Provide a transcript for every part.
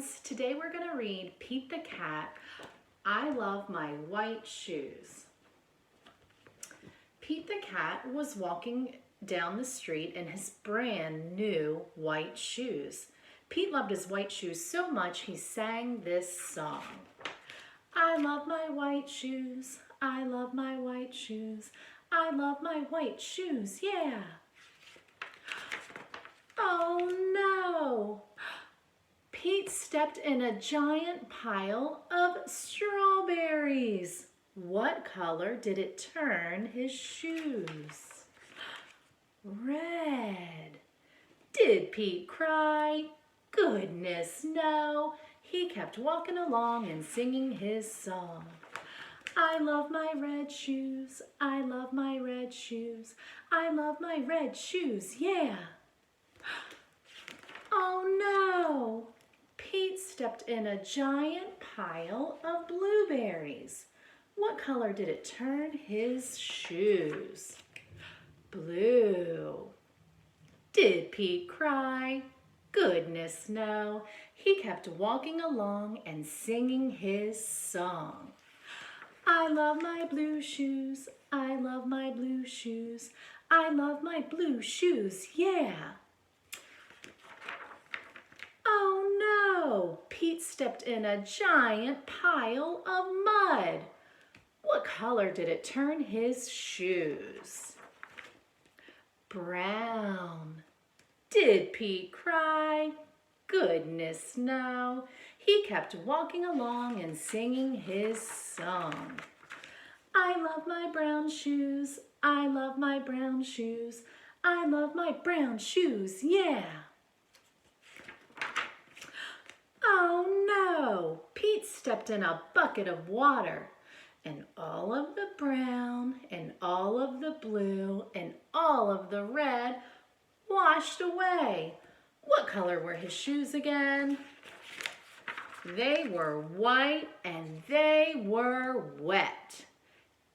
friends, today we're going to read Pete the Cat, I Love My White Shoes. Pete the Cat was walking down the street in his brand new white shoes. Pete loved his white shoes so much he sang this song. I love my white shoes, I love my white shoes, I love my white shoes, yeah. Oh no! Pete stepped in a giant pile of strawberries. What color did it turn his shoes? Red. Did Pete cry? Goodness, no. He kept walking along and singing his song. I love my red shoes, I love my red shoes, I love my red shoes, yeah. Oh no! Pete stepped in a giant pile of blueberries. What color did it turn his shoes? Blue. Did Pete cry? Goodness, no. He kept walking along and singing his song. I love my blue shoes, I love my blue shoes, I love my blue shoes, yeah. Oh no! Pete stepped in a giant pile of mud. What color did it turn his shoes? Brown. Did Pete cry? Goodness, no. He kept walking along and singing his song. I love my brown shoes, I love my brown shoes, I love my brown shoes, yeah. Oh no! Pete stepped in a bucket of water, and all of the brown and all of the blue and all of the red washed away. What color were his shoes again? They were white and they were wet.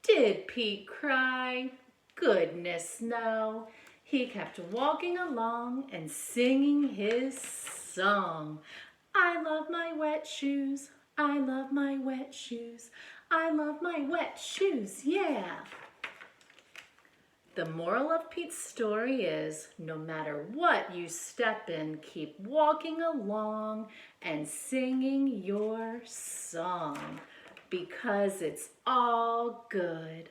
Did Pete cry? Goodness, no. He kept walking along and singing his song. I love my wet shoes, I love my wet shoes, I love my wet shoes, yeah. The moral of Pete's story is, no matter what you step in, keep walking along and singing your song, because it's all good.